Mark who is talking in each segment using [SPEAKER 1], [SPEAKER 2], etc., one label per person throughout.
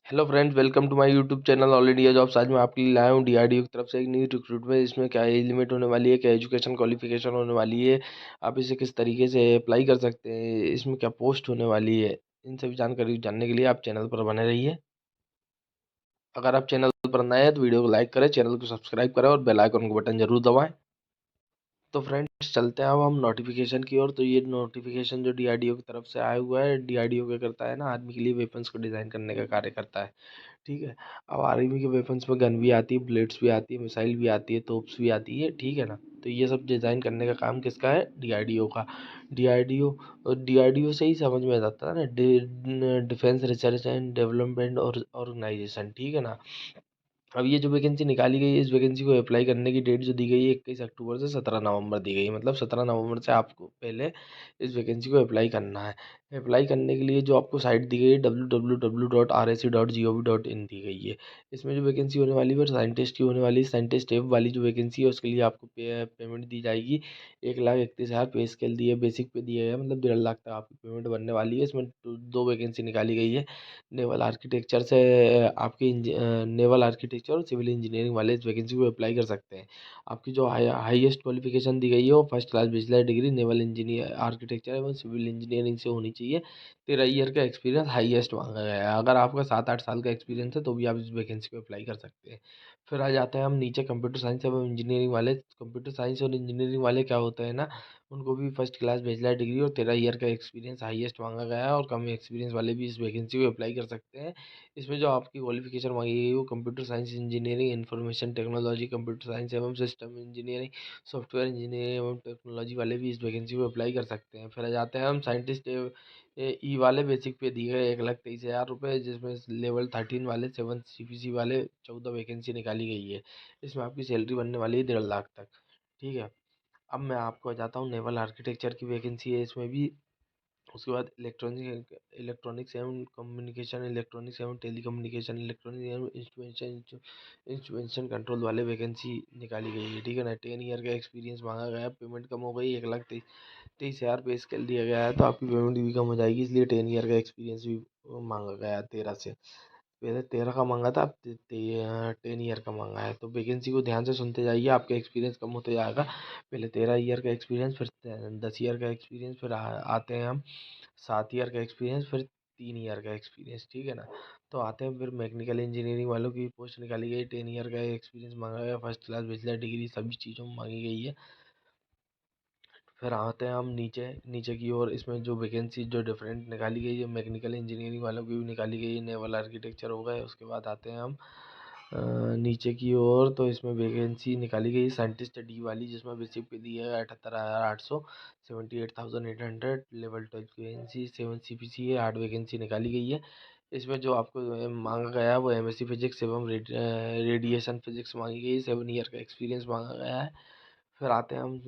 [SPEAKER 1] Hello friends, welcome to my YouTube channel all India jobs. आज मैं आपके लिए लाया हूँ डीआरडीओ की तरफ से एक न्यू रिक्रूटमेंट। इसमें क्या एज लिमिट होने वाली है, क्या एजुकेशन क्वालिफिकेशन होने वाली है, आप इसे किस तरीके से अप्लाई कर सकते हैं, इसमें क्या पोस्ट होने वाली है, इन सभी जानकारी जानने के लिए आप चैनल पर बने रहिए। अगर आप चैनल पर नए हैं तो वीडियो को लाइक करें, चैनल को सब्सक्राइब करें और बेल आइकन को बटन जरूर दबाएं। तो फ्रेंड्स चलते हैं अब हम नोटिफिकेशन की ओर। तो ये नोटिफिकेशन जो डीआरडीओ की तरफ से आया हुआ है, डीआरडीओ क्या करता है ना, आर्मी के लिए वेपन्स को डिज़ाइन करने का कार्य करता है। ठीक है। अब आर्मी के वेपन्स में गन भी आती है, बुलेट्स भी आती है, मिसाइल भी आती है, तोप्स भी आती है। ठीक है ना। तो ये सब डिज़ाइन करने का काम किसका है? डीआरडीओ का। डीआरडीओ डीआरडीओ से ही समझ में आता है ना, डिफेंस रिसर्च एंड डेवलपमेंट और ऑर्गेनाइजेशन। ठीक है ना। अब ये जो वैकेंसी निकाली गई है, इस वैकेंसी को अप्लाई करने की डेट जो दी गई है 21 अक्टूबर से 17 नवंबर दी गई है। मतलब 17 नवंबर से आपको पहले इस वैकेंसी को अप्लाई करना है। अप्लाई करने के लिए जो आपको साइट दी गई है www.rac.gov.in दी गई है। इसमें जो वैकेंसी होने वाली है वो साइंटिस्ट की होने वाली है। साइंटिस्ट टेप वाली जो वैकेंसी है उसके लिए आपको पेमेंट दी जाएगी 1,31,000। पे स्केल दिए, बेसिक पे दिया गया, मतलब 1.5 लाख तक आपकी पेमेंट बनने वाली है। इसमें दो वैकेंसी निकाली गई है। नेवल आर्किटेक्चर से आपकी नेवल आर्किटेक्चर और सिविल इंजीनियरिंग वाले इस वैकेंसी को अप्लाई कर सकते हैं। आपकी जो हाईएस्ट क्वालिफिकेशन दी गई है वो first class bachelor degree naval engineer architecture एवं सिविल इंजीनियरिंग से होनी चाहिए। 13 ईयर का एक्सपीरियंस हाईएस्ट मांगा गया है। अगर आपका 7-8 साल का एक्सपीरियंस है तो भी आप इस वैकेंसी को अप्लाई कर सकते हैं। फिर आ जाते हैं हम नीचे कंप्यूटर साइंस एवं इंजीनियरिंग वाले। कंप्यूटर साइंस और इंजीनियरिंग वाले क्या होते हैं ना, उनको भी फर्स्ट क्लास बैचलर डिग्री और 13 ईयर का एक्सपीरियंस हाईएस्ट मांगा गया है। और कम एक्सपीरियंस वाले भी इस वैकेंसी को अप्लाई कर सकते हैं। इसमें जो आपकी क्वालिफिकेशन मांगी गई है वो computer science engineering, information technology, computer science एवं सिस्टम इंजीनियरिंग, सॉफ्टवेयर इंजीनियरिंग एवं टेक्नोलॉजी वाले भी इस वैकेंसी को अप्लाई कर सकते हैं। फिर आ जाते हैं हम साइंटिस्ट ई वाले। बेसिक पे दिए गए 1,23,000 रुपये, जिसमें लेवल 13 वाले 7 CPC वाले 14 वैकेंसी निकाली गई है। इसमें आपकी सैलरी बनने वाली है 1.5 लाख तक। ठीक है। अब मैं आपको बताता हूँ नेवल आर्किटेक्चर की वैकेंसी है इसमें भी। उसके बाद इलेक्ट्रॉनिक्स एवं कम्युनिकेशन, इलेक्ट्रॉनिक्स एवं टेलीकम्युनिकेशन, इलेक्ट्रॉनिक्स एवं इंस्ट्रूमेंटेशन कंट्रोल वाले वैकेंसी निकाली गई है। ठीक है ना। 10 ईयर का एक्सपीरियंस मांगा गया है। पेमेंट कम हो गई, 1,23,000 पे स्केल दिया गया है, तो आपकी पेमेंट भी कम हो जाएगी, इसलिए 10 ईयर का एक्सपीरियंस भी मांगा गया है 13 से। पहले 13 का मांगा था, अब 10 ईयर का मांगा है। तो वैकेंसी को ध्यान से सुनते जाइए, आपका एक्सपीरियंस कम होते जाएगा। पहले 13 ईयर का एक्सपीरियंस, फिर 10 ईयर का एक्सपीरियंस, फिर आते हैं हम 7 ईयर का एक्सपीरियंस, फिर 3 ईयर का एक्सपीरियंस। ठीक है ना। तो आते हैं फिर मैकेनिकल इंजीनियरिंग वालों की पोस्ट निकाली गई। 10 ईयर का एक्सपीरियंस मांगा गया, फर्स्ट क्लास बैचलर डिग्री सभी चीज़ों में मांगी गई है। फिर आते हैं हम नीचे नीचे की ओर। इसमें जो वैकेंसी जो डिफरेंट निकाली गई है, मैकेनिकल इंजीनियरिंग वालों की भी निकाली गई है। नेवल आर्किटेक्चर हो गए। उसके बाद आते हैं हम नीचे की ओर। तो इसमें वैकेंसी निकाली गई साइंटिस्ट डी वाली, जिसमें बेसिक पे दी है 78,800, 78,800। लेवल 12 की वैकेंसी, 7 CPC है। 8 वैकेंसी निकाली गई है। इसमें जो आपको मांगा गया है वो MSc फिजिक्स एवं रेडिएशन फिजिक्स मांगी गई है। 7 ईयर का एक्सपीरियंस मांगा गया है। फिर आते हैं हम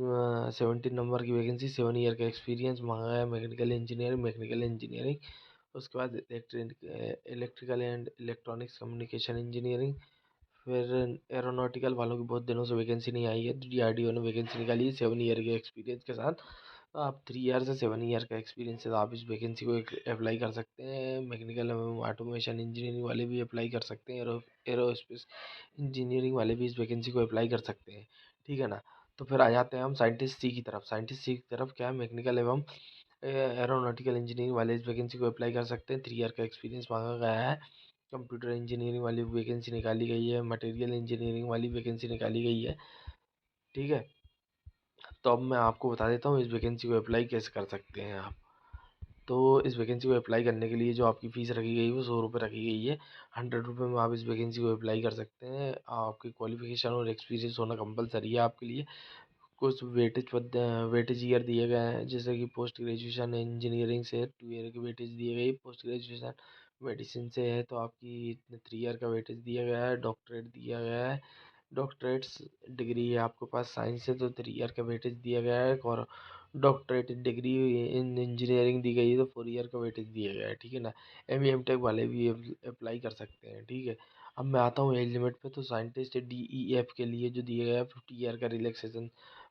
[SPEAKER 1] 17 नंबर की वैकेंसी। 7 ईयर का एक्सपीरियंस मांगा है मैकेनिकल इंजीनियरिंग। उसके बाद electrical and electronics communication engineering. फिर एरोनॉटिकल वालों की बहुत दिनों से वैकेंसी नहीं आई है, तो डीआरडीओ ने वैकेंसी निकाली है 7 ईयर के एक्सपीरियंस के साथ। तो आप 3 ईयर से 7 ईयर का एक्सपीरियंस है, तो आप इस वैकेंसी को अप्लाई कर सकते हैं। मैकेनिकल ऑटोमेशन इंजीनियरिंग वाले भी अप्लाई कर सकते हैं। एरोस्पेस इंजीनियरिंग वाले भी इस वैकेंसी को अप्लाई कर सकते हैं। ठीक है ना। तो फिर आ जाते हैं हम साइंटिस्ट सी की तरफ। साइंटिस्ट सी की तरफ क्या है, मैकेनिकल एवं एरोनॉटिकल इंजीनियरिंग वाले इस वैकेंसी को अप्लाई कर सकते हैं। 3 ईयर का एक्सपीरियंस मांगा गया है। कंप्यूटर इंजीनियरिंग वाली वैकेंसी निकाली गई है। मटेरियल इंजीनियरिंग वाली वैकेंसी निकाली गई है। ठीक है। तो अब मैं आपको बता देता हूँ इस वैकेंसी को अप्लाई कैसे कर सकते हैं आप। तो इस वैकेंसी को अप्लाई करने के लिए जो आपकी फ़ीस रखी गई है वो 100 रुपये रखी गई है। 100 रुपये में आप इस वैकेंसी को अप्लाई कर सकते हैं। आपकी क्वालिफिकेशन और एक्सपीरियंस होना कंपलसरी है आपके लिए। कुछ वेटेज ईयर दिए गए हैं, जैसे कि पोस्ट ग्रेजुएशन इंजीनियरिंग से 2 ईयर की वेटेज दिए गई। पोस्ट ग्रेजुएशन मेडिसिन से है तो आपकी 3 ईयर का वेटेज दिया गया है। डॉक्टरेट दिया गया है, डॉक्टरेट्स डिग्री है आपके पास साइंस से, तो 3 ईयर का वेटेज दिया गया है। और डॉक्टरेट डिग्री इन इंजीनियरिंग दी गई है तो 4 ईयर का वेटेज दिया गया है। ठीक है ना। एम टेक वाले भी अप्लाई कर सकते हैं। ठीक है। अब मैं आता हूँ एज लिमिट पे। तो साइंटिस्ट DEF के लिए जो दिया गया है 50 ईयर का रिलैक्सेशन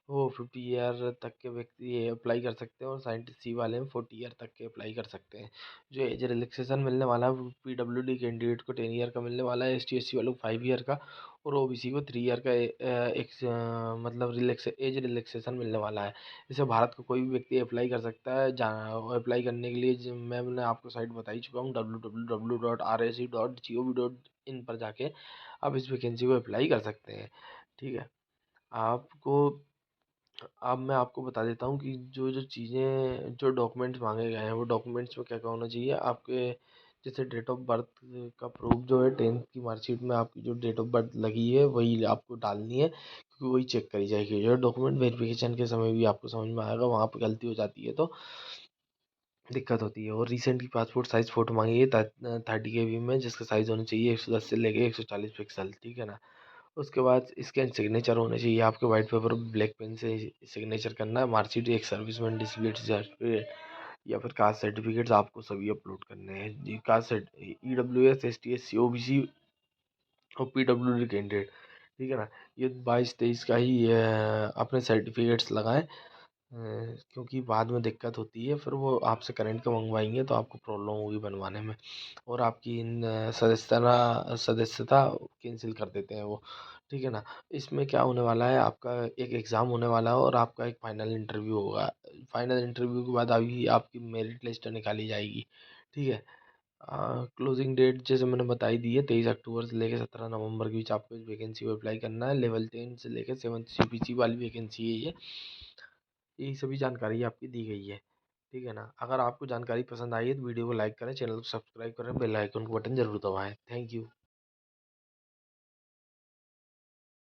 [SPEAKER 1] वो 50 ईयर तक के व्यक्ति ये अप्लाई कर सकते हैं, और साइंटिस्ट सी वाले में 40 ईयर तक के अप्लाई कर सकते हैं। जो एज रिलैक्सेशन मिलने वाला है वो PWD कैंडिडेट को 10 ईयर का मिलने वाला है, ST SC वालों को 5 ईयर का, और OBC को 3 ईयर का मतलब एज रिलैक्सेशन मिलने वाला है। इसे भारत का कोई भी व्यक्ति अप्लाई कर सकता है। अप्लाई करने के लिए मैंने आपको साइट बता ही चुका हूँ, www.rse.gov.in पर जाके आप इस वैकेंसी को अप्लाई कर सकते हैं। ठीक है। आपको अब मैं आपको बता देता हूँ कि जो जो चीज़ें जो डॉक्यूमेंट्स मांगे गए हैं वो डॉक्यूमेंट्स में क्या क्या होना चाहिए आपके। जैसे डेट ऑफ बर्थ का प्रूफ जो है, 10th की मार्कशीट में आपकी जो डेट ऑफ बर्थ लगी है वही आपको डालनी है, क्योंकि वही चेक करी जाएगी। जो डॉक्यूमेंट वेरिफिकेशन के समय भी आपको समझ में आएगा, वहाँ पर गलती हो जाती है तो दिक्कत होती है। और रिसेंट की पासपोर्ट साइज़ फ़ोटो मांगी है 30 KB में, जिसका साइज़ होना चाहिए 110 से लेके 140 पिक्सल। ठीक है ना। उसके बाद स्कैन सिग्नेचर होने चाहिए आपके, वाइट पेपर ब्लैक पेन से सिग्नेचर करना है। मार्कशीट, एक सर्विसमैन डिसेबिलिटी सर्टिफिकेट या फिर कास्ट सर्टिफिकेट्स आपको सभी अपलोड करने हैं जी। Caste EWS ST SC OBC और PWD कैंडिडेट। ठीक है ना। ये 22-23 का ही अपने सर्टिफिकेट्स लगाएं, क्योंकि बाद में दिक्कत होती है, फिर वो आपसे करंट का मंगवाएंगे तो आपको प्रॉब्लम होगी बनवाने में, और आपकी इन सदस्यता कैंसिल कर देते हैं वो। ठीक है ना। इसमें क्या होने वाला है, आपका एक एग्ज़ाम होने वाला है और आपका एक फाइनल इंटरव्यू होगा। फाइनल इंटरव्यू के बाद अभी आपकी मेरिट लिस्ट निकाली जाएगी। ठीक है। क्लोजिंग डेट जैसे मैंने बताई दी है, 23 अक्टूबर से लेकर 17 नवंबर के बीच आपको इस वैकेंसी को अप्लाई करना है। लेवल 10 से लेकर 7th CPC वाली वैकेंसी है ये। यही सभी जानकारी आपकी दी गई है। ठीक है ना। अगर आपको जानकारी पसंद आई है तो वीडियो को लाइक करें, चैनल को सब्सक्राइब करें, बेल आइकन को बटन जरूर दबाएं। Thank you.